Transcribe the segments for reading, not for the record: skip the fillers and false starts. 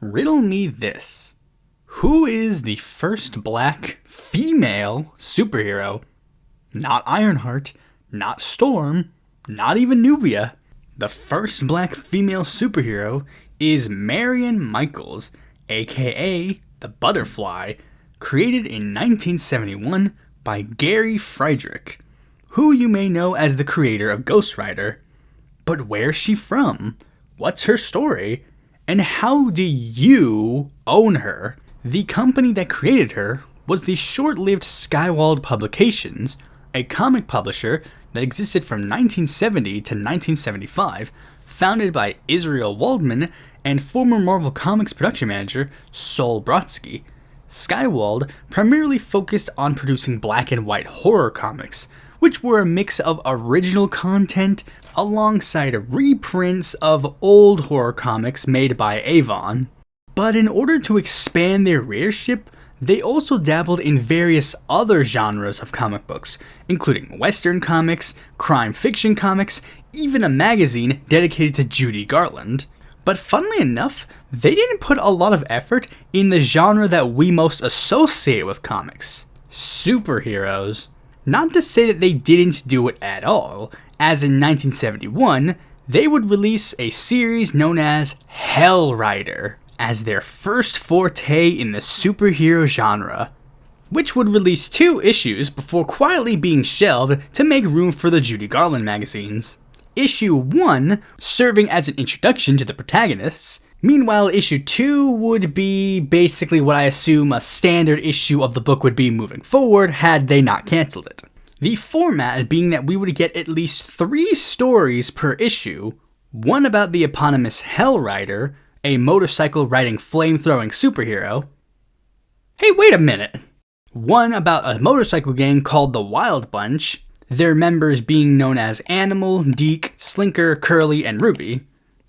Riddle me this. Who is the first black female superhero? Not Ironheart, not Storm, not even Nubia. The first black female superhero is Marion Michaels, aka the Butterfly, created in 1971 by Gary Friedrich, who you may know as the creator of Ghost Rider. But where's she from? What's her story? And how do you own her? The company that created her was the short-lived Skywald Publications, a comic publisher that existed from 1970 to 1975, founded by Israel Waldman and former Marvel Comics production manager Sol Brodsky. Skywald primarily focused on producing black and white horror comics, which were a mix of original content alongside reprints of old horror comics made by Avon. But in order to expand their readership, they also dabbled in various other genres of comic books, including Western comics, crime fiction comics, even a magazine dedicated to Judy Garland. But funnily enough, they didn't put a lot of effort in the genre that we most associate with comics: superheroes. Not to say that they didn't do it at all, as in 1971, they would release a series known as Hell Rider as their first forte in the superhero genre, which would release 2 issues before quietly being shelved to make room for the Judy Garland magazines. Issue 1 serving as an introduction to the protagonists. Meanwhile, issue 2 would be basically what I assume a standard issue of the book would be moving forward had they not cancelled it. The format being that we would get at least 3 stories per issue, one about the eponymous Hell Rider, a motorcycle riding flamethrowing superhero. Hey, wait a minute! One about a motorcycle gang called the Wild Bunch, their members being known as Animal, Deke, Slinker, Curly, and Ruby.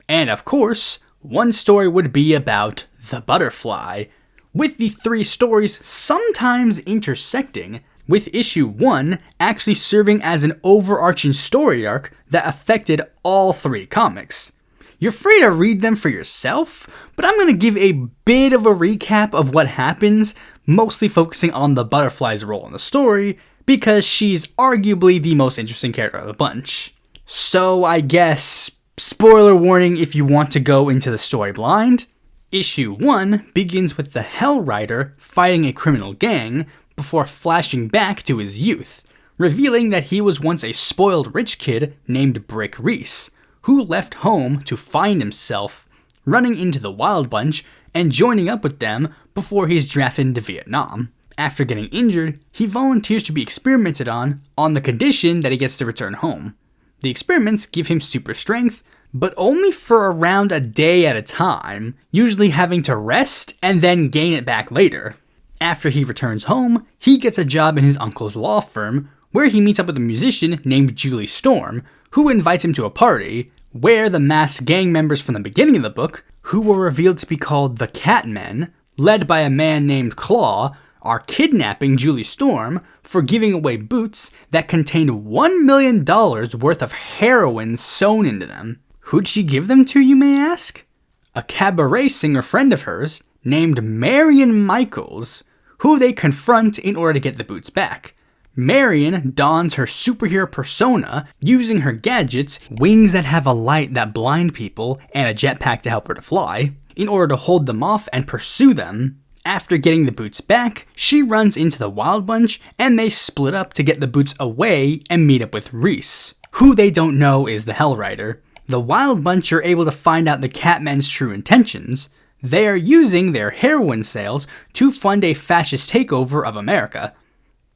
And of course, one story would be about the Butterfly, with the 3 stories sometimes intersecting, with issue 1 actually serving as an overarching story arc that affected all 3 comics. You're free to read them for yourself, but I'm going to give a bit of a recap of what happens, mostly focusing on the Butterfly's role in the story, because she's arguably the most interesting character of the bunch. So I guess, spoiler warning if you want to go into the story blind. Issue 1 begins with the Hell Rider fighting a criminal gang before flashing back to his youth, revealing that he was once a spoiled rich kid named Brick Reese, who left home to find himself, running into the Wild Bunch and joining up with them before he's drafted into Vietnam. After getting injured, he volunteers to be experimented on the condition that he gets to return home. The experiments give him super strength, but only for around a day at a time, usually having to rest and then gain it back later. After he returns home, he gets a job in his uncle's law firm, where he meets up with a musician named Julie Storm, who invites him to a party, where the masked gang members from the beginning of the book, who were revealed to be called the Catmen, led by a man named Claw, are kidnapping Julie Storm for giving away boots that contained $1 million worth of heroin sewn into them. Who'd she give them to, you may ask? A cabaret singer friend of hers named Marion Michaels, who they confront in order to get the boots back. Marion dons her superhero persona, using her gadgets, wings that have a light that blind people, and a jetpack to help her to fly, in order to hold them off and pursue them. After getting the boots back, she runs into the Wild Bunch, and they split up to get the boots away and meet up with Reese, who they don't know is the Hell Rider. The Wild Bunch are able to find out the Catmen's true intentions. They are using their heroin sales to fund a fascist takeover of America.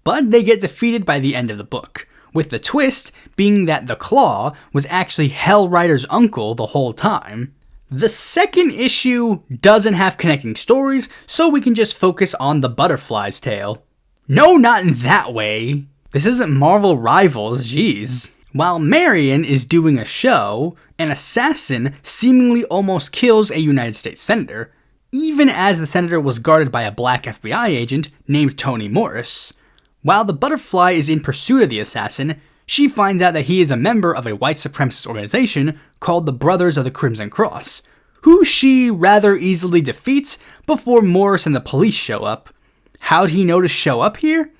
But they get defeated by the end of the book, with the twist being that the Claw was actually Hell Rider's uncle the whole time. The second issue doesn't have connecting stories, so we can just focus on the Butterfly's tale. No, not in that way. This isn't Marvel Rivals, jeez. While Marion is doing a show, an assassin seemingly almost kills a United States senator, even as the senator was guarded by a black FBI agent named Tony Morris. While the Butterfly is in pursuit of the assassin, she finds out that he is a member of a white supremacist organization called the Brothers of the Crimson Cross, who she rather easily defeats before Morris and the police show up. How'd he know to show up here?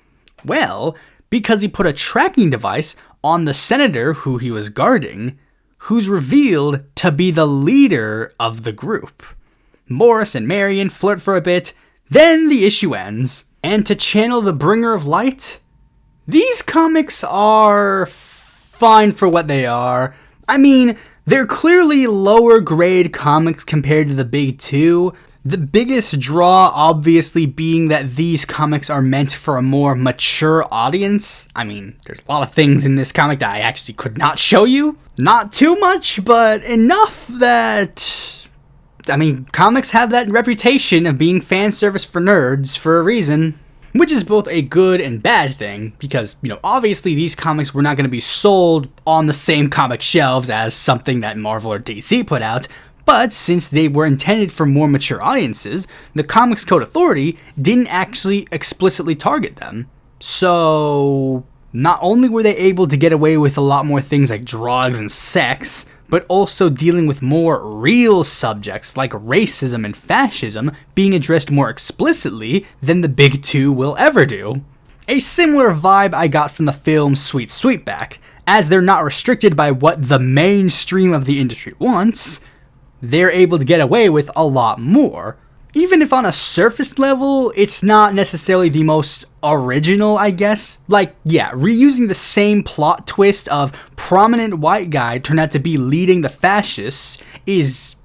Well, because he put a tracking device on the senator who he was guarding, who's revealed to be the leader of the group. Morris and Marion flirt for a bit, then the issue ends. And to channel the bringer of light, these comics are fine for what they are. I mean, they're clearly lower grade comics compared to the big two. The biggest draw obviously being that these comics are meant for a more mature audience. I mean, there's a lot of things in this comic that I actually could not show you. Not too much, but enough that... I mean, comics have that reputation of being fan service for nerds for a reason. Which is both a good and bad thing, because, obviously these comics were not going to be sold on the same comic shelves as something that Marvel or DC put out, but since they were intended for more mature audiences, the Comics Code Authority didn't actually explicitly target them. So, not only were they able to get away with a lot more things like drugs and sex, but also dealing with more real subjects like racism and fascism being addressed more explicitly than the big two will ever do. A similar vibe I got from the film Sweet Sweetback, as they're not restricted by what the mainstream of the industry wants, they're able to get away with a lot more. Even if on a surface level, it's not necessarily the most original, I guess. Reusing the same plot twist of prominent white guy turned out to be leading the fascists is,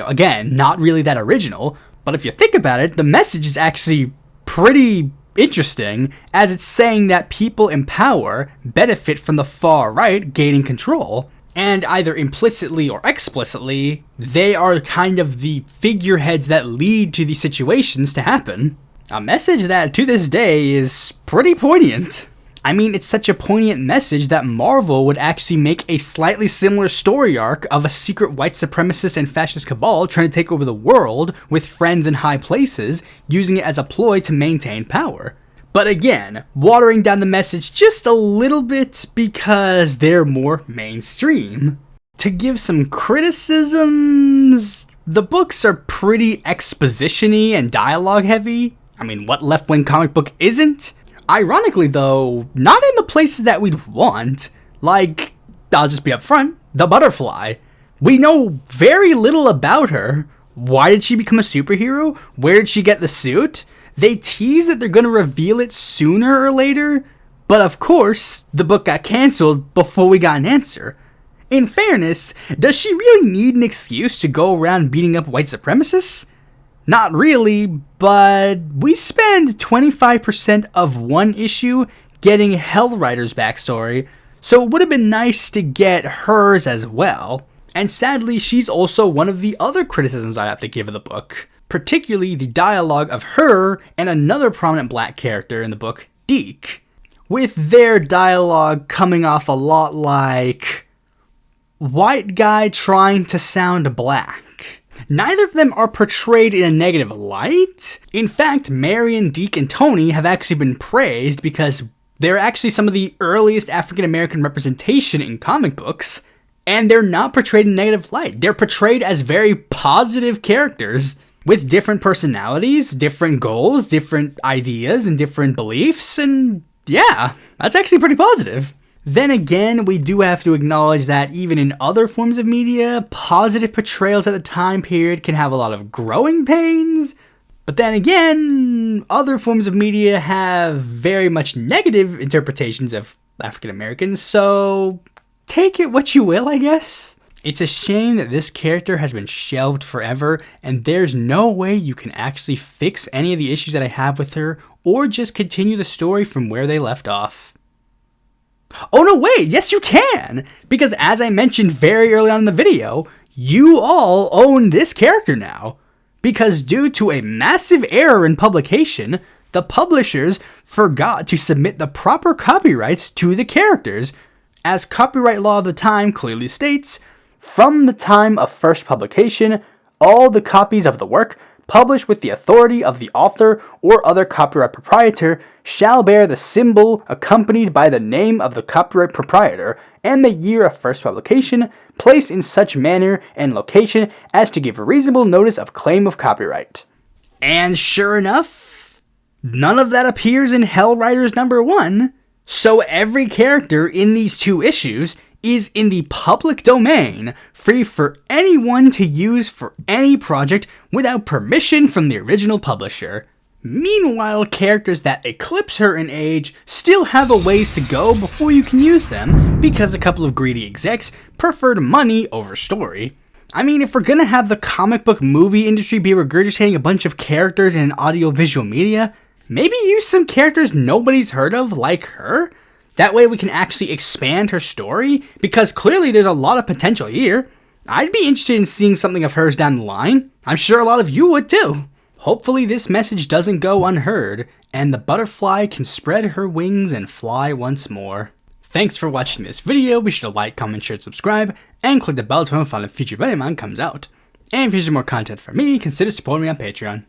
again, not really that original. But if you think about it, the message is actually pretty interesting, as it's saying that people in power benefit from the far right gaining control. And either implicitly or explicitly, they are kind of the figureheads that lead to these situations to happen. A message that, to this day, is pretty poignant. I mean, it's such a poignant message that Marvel would actually make a slightly similar story arc of a secret white supremacist and fascist cabal trying to take over the world with friends in high places, using it as a ploy to maintain power. But again, watering down the message just a little bit because they're more mainstream. To give some criticisms, the books are pretty exposition-y and dialogue heavy. I mean, what left-wing comic book isn't? Ironically though, not in the places that we'd want. Like, I'll just be upfront, the Butterfly. We know very little about her. Why did she become a superhero? Where did she get the suit? They tease that they're going to reveal it sooner or later, but of course, the book got cancelled before we got an answer. In fairness, does she really need an excuse to go around beating up white supremacists? Not really, but we spend 25% of one issue getting Hellrider's backstory, so it would have been nice to get hers as well. And sadly, she's also one of the other criticisms I have to give of the book. Particularly the dialogue of her and another prominent black character in the book, Deke, with their dialogue coming off a lot like white guy trying to sound black. Neither of them are portrayed in a negative light. In fact, Marion, Deke, and Tony have actually been praised because they're actually some of the earliest African American representation in comic books, and they're not portrayed in a negative light. They're portrayed as very positive characters with different personalities, different goals, different ideas, and different beliefs, and yeah, that's actually pretty positive. Then again, we do have to acknowledge that even in other forms of media, positive portrayals at the time period can have a lot of growing pains. But then again, other forms of media have very much negative interpretations of African Americans, so take it what you will, I guess. It's a shame that this character has been shelved forever, and there's no way you can actually fix any of the issues that I have with her, or just continue the story from where they left off. Oh no, wait, yes you can! Because as I mentioned very early on in the video, you all own this character now. Because due to a massive error in publication, the publishers forgot to submit the proper copyrights to the characters. As copyright law of the time clearly states, from the time of first publication, all the copies of the work published with the authority of the author or other copyright proprietor shall bear the symbol accompanied by the name of the copyright proprietor and the year of first publication, placed in such manner and location as to give reasonable notice of claim of copyright. And sure enough, none of that appears in Hellriders #1, so every character in these 2 issues is in the public domain, free for anyone to use for any project without permission from the original publisher. Meanwhile, characters that eclipse her in age still have a ways to go before you can use them, because a couple of greedy execs preferred money over story. I mean, if we're gonna have the comic book movie industry be regurgitating a bunch of characters in audio-visual media, maybe use some characters nobody's heard of like her? That way we can actually expand her story, because clearly there's a lot of potential here. I'd be interested in seeing something of hers down the line. I'm sure a lot of you would too. Hopefully this message doesn't go unheard, and the butterfly can spread her wings and fly once more. Thanks for watching this video. Be sure to like, comment, share, subscribe, and click the bell to notify when a future video of mine comes out. And if you want more content from me, consider supporting me on Patreon.